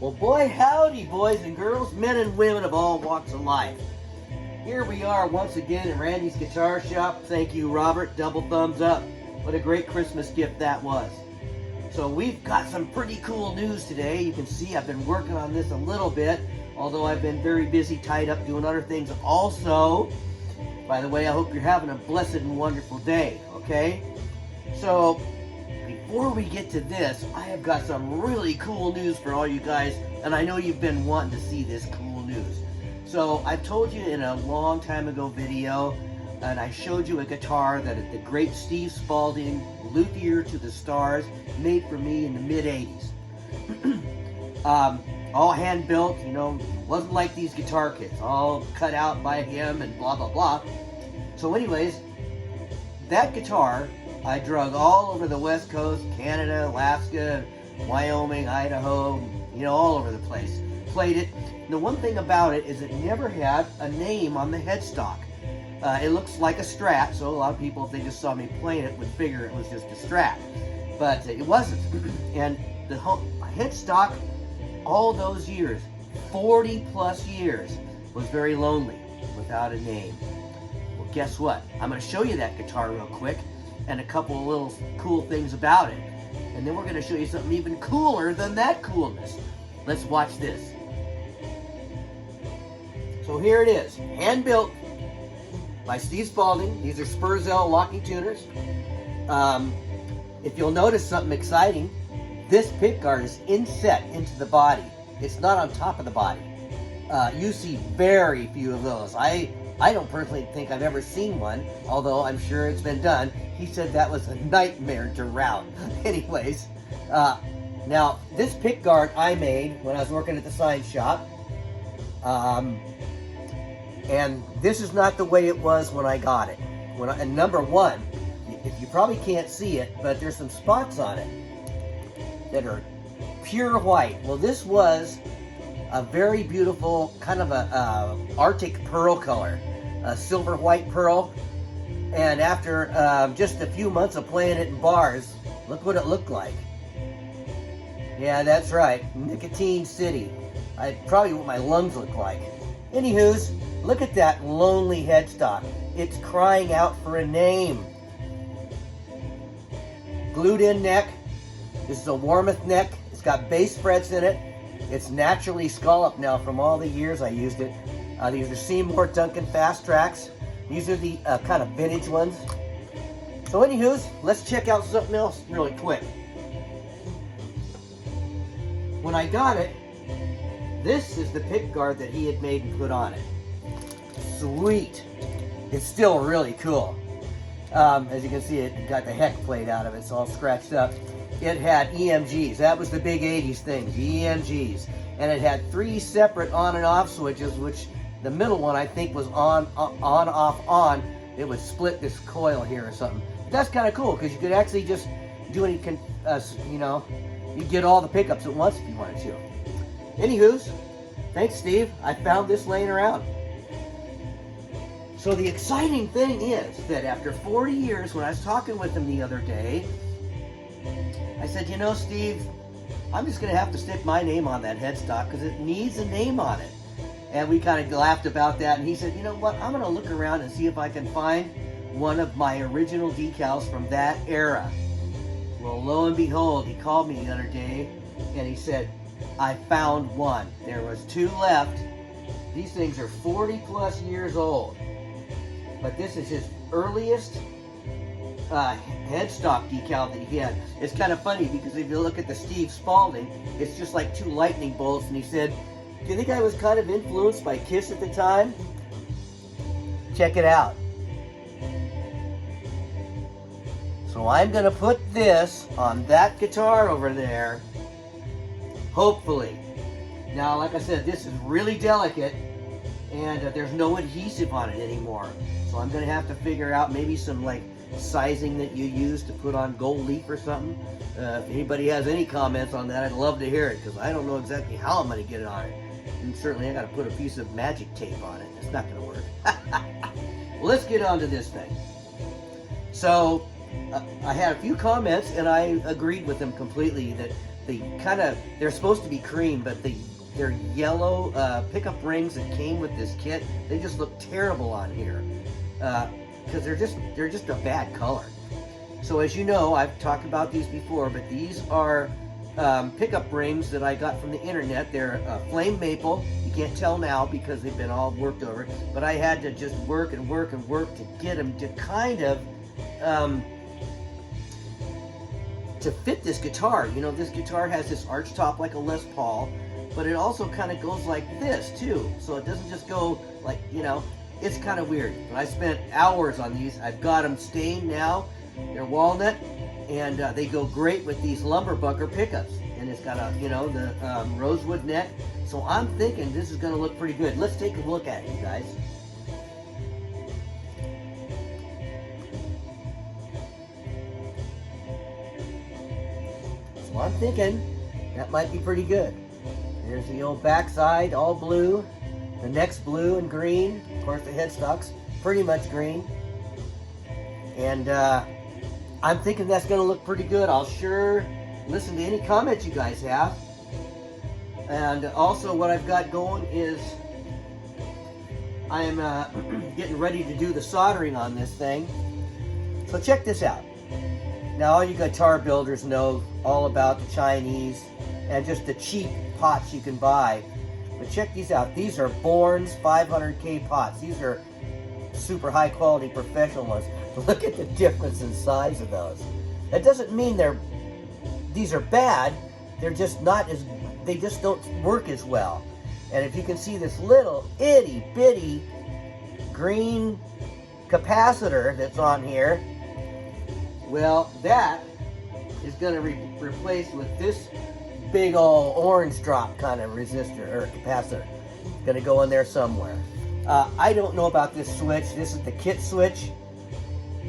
Well, boy, howdy, boys and girls, men and women of all walks of life. Here we are once again in Randy's Guitar Shop. Thank you, Robert. Double thumbs up. What a great Christmas gift that was. So we've got some pretty cool news today. You can see I've been working on this a little bit, although I've been very busy, tied up doing other things also. By the way, I hope you're having a blessed and wonderful day, okay? So, before we get to this, I have got some really cool news for all you guys, and I know you've been wanting to see this cool news. So, I've told you in a long time ago video, and I showed you a guitar that the great Steve Spalding, Luthier to the Stars, made for me in the mid-80s. All hand-built, you know, wasn't like these guitar kits, all cut out by him and blah, blah, blah. So anyways, that guitar, I drug all over the West Coast, Canada, Alaska, Wyoming, Idaho, you know, all over the place. Played it. And the one thing about it is it never had a name on the headstock. It looks like a Strat, so a lot of people, if they just saw me playing it, would figure it was just a Strat. But it wasn't. And the headstock, all those years, 40 plus years, was very lonely without a name. Well, guess what? I'm going to show you that guitar real quick and a couple of little cool things about it. And then we're going to show you something even cooler than that coolness. Let's watch this. So here it is, hand-built by Steve Spalding. These are Spurzell locking tuners. If you'll notice something exciting, this pickguard is inset into the body. It's not on top of the body. You see very few of those. I don't personally think I've ever seen one, although I'm sure it's been done. He said that was a nightmare to route. Anyways, now this pickguard I made when I was working at the sign shop. And this is not the way it was when I got it. And number one, if you probably can't see it, but there's some spots on it that are pure white. Well, this was a very beautiful kind of a Arctic pearl color, a silver white pearl. And after just a few months of playing it in bars, look what it looked like. Yeah, that's right, Nicotine City. Probably what my lungs look like. Anywho's, look at that lonely headstock. It's crying out for a name. Glued in neck. This is a Warmoth neck. It's got bass frets in it. It's naturally scalloped now from all the years I used it. These are Seymour Duncan Fast Tracks. These are the kind of vintage ones. So anywho's, let's check out something else really quick. When I got it, this is the pickguard that he had made and put on it. Sweet. It's still really cool. As you can see, it got the heck played out of it. It's all scratched up. It had EMGs. That was the big 80s thing, the EMGs. And it had 3 separate on and off switches, which the middle one I think was on, off, on. It would split this coil here or something. But that's kind of cool because you could actually just do any, you know, you get all the pickups at once if you wanted to. Anywho's, thanks Steve. I found this laying around. So the exciting thing is that after 40 years, when I was talking with him the other day, I said, you know, Steve, I'm just going to have to stick my name on that headstock because it needs a name on it. And we kind of laughed about that. And he said, you know what, I'm going to look around and see if I can find one of my original decals from that era. Well, lo and behold, he called me the other day and he said, I found one. There was 2 left. These things are 40 plus years old. But this is his earliest headstock decal that he had. It's kind of funny because if you look at the Steve Spalding, it's just like 2 lightning bolts. And he said, do you think I was kind of influenced by Kiss at the time? Check it out. So I'm going to put this on that guitar over there. Hopefully. Now, like I said, this is really delicate. And there's no adhesive on it anymore. So I'm going to have to figure out maybe some like sizing that you use to put on gold leaf or something. If anybody has any comments on that, I'd love to hear it because I don't know exactly how I'm going to get it on it. And certainly I got to put a piece of magic tape on it. It's not going to work. Well, let's get on to this thing. So I had a few comments and I agreed with them completely that they're supposed to be cream, but they're yellow pickup rings that came with this kit. They just look terrible on here because they're just a bad color. So as you know, I've talked about these before, but these are pickup rings that I got from the internet. They're flame maple. You can't tell now because they've been all worked over, but I had to just work and work and work to get them to kind of to fit this guitar. You know, this guitar has this arch top like a Les Paul, but it also kind of goes like this too. So it doesn't just go like, you know, it's kind of weird. But I spent hours on these. I've got them stained now. They're walnut, and they go great with these Lumberbucker pickups. And it's got a, you know, the rosewood neck. So I'm thinking this is going to look pretty good. Let's take a look at it, you guys. So I'm thinking that might be pretty good. There's the old backside, all blue. The neck's blue and green. Of course, the headstock's pretty much green. And I'm thinking that's going to look pretty good. I'll sure listen to any comments you guys have. And also what I've got going is I'm getting ready to do the soldering on this thing. So check this out. Now all you guitar builders know all about the Chinese and just the cheap pots you can buy. But check these out. These are Bourne's 500K pots. These are super high quality professional ones. Look at the difference in size of those. That doesn't mean these are bad. They're just not as, they just don't work as well. And if you can see this little itty bitty green capacitor that's on here, well, that is going to be replaced with this big old orange drop kind of resistor or capacitor. It's going to go in there somewhere. I don't know about this switch. This is the kit switch.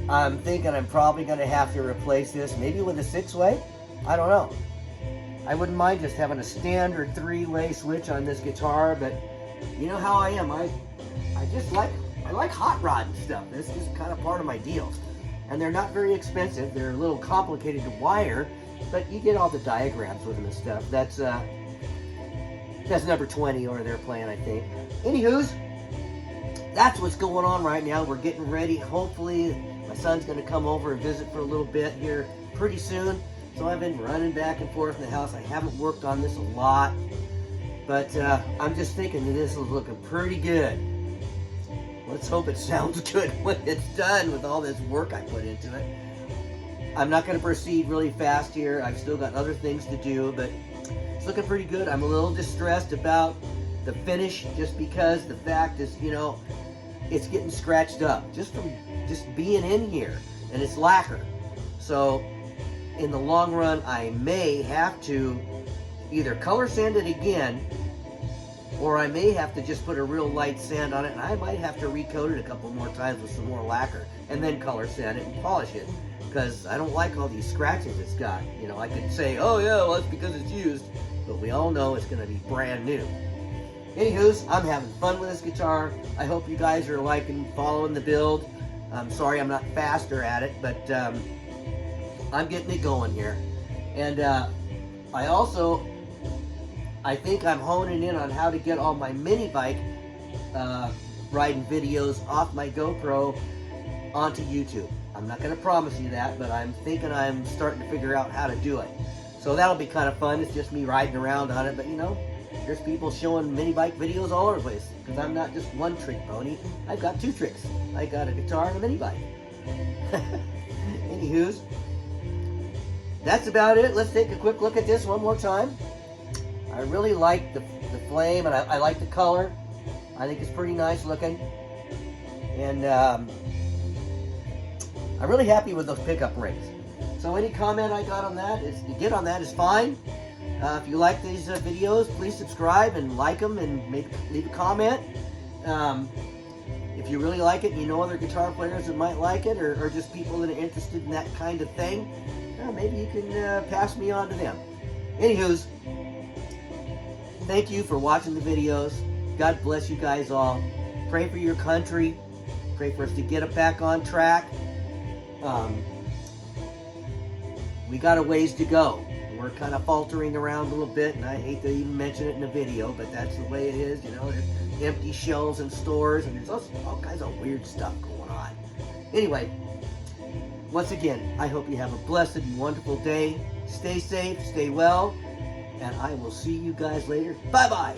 I'm thinking I'm probably going to have to replace this, maybe with a 6-way. I don't know. I wouldn't mind just having a standard 3-way switch on this guitar, but you know how I am. I like hot rod and stuff. This is kind of part of my deal. And they're not very expensive. They're a little complicated to wire, but you get all the diagrams with them and stuff. That's number 20 over there playing, I think. Anywho's, that's what's going on right now. We're getting ready. Hopefully, my son's going to come over and visit for a little bit here pretty soon. So I've been running back and forth in the house. I haven't worked on this a lot, but I'm just thinking that this is looking pretty good. Let's hope it sounds good when it's done with all this work I put into it. I'm not going to proceed really fast here. I've still got other things to do, but it's looking pretty good. I'm a little distressed about the finish just because the fact is, you know, it's getting scratched up just from just being in here, and it's lacquer. So in the long run, I may have to either color sand it again, or I may have to just put a real light sand on it, and I might have to recoat it a couple more times with some more lacquer and then color sand it and polish it, because I don't like all these scratches it's got. You know, I could say, oh yeah, well, it's because it's used, but we all know it's going to be brand new. Anywho's, I'm having fun with this guitar. I hope you guys are liking following the build. I'm sorry I'm not faster at it, but I'm getting it going here. And I think I'm honing in on how to get all my mini bike riding videos off my GoPro onto YouTube. I'm not going to promise you that, but I'm thinking I'm starting to figure out how to do it. So that'll be kind of fun. It's just me riding around on it, but you know, there's people showing mini bike videos all over the place, because I'm not just one trick pony. I've got 2 tricks. I got a guitar and a mini bike. Anywho's, that's about it. Let's take a quick look at this one more time. I really like the flame, and I like the color. I think it's pretty nice looking. And I'm really happy with those pickup rings. So any comment I got on that is fine. If you like these videos, please subscribe and like them, and maybe leave a comment. If you really like it and you know other guitar players that might like it, or just people that are interested in that kind of thing, maybe you can pass me on to them. Anywho's, thank you for watching the videos. God bless you guys all. Pray for your country. Pray for us to get it back on track. We got a ways to go. we're kind of faltering around a little bit, and I hate to even mention it in the video, but that's the way it is. You know, there's empty shelves in stores, and there's also all kinds of weird stuff going on. Anyway, once again, I hope you have a blessed and wonderful day. Stay safe, stay well, and I will see you guys later. Bye-bye.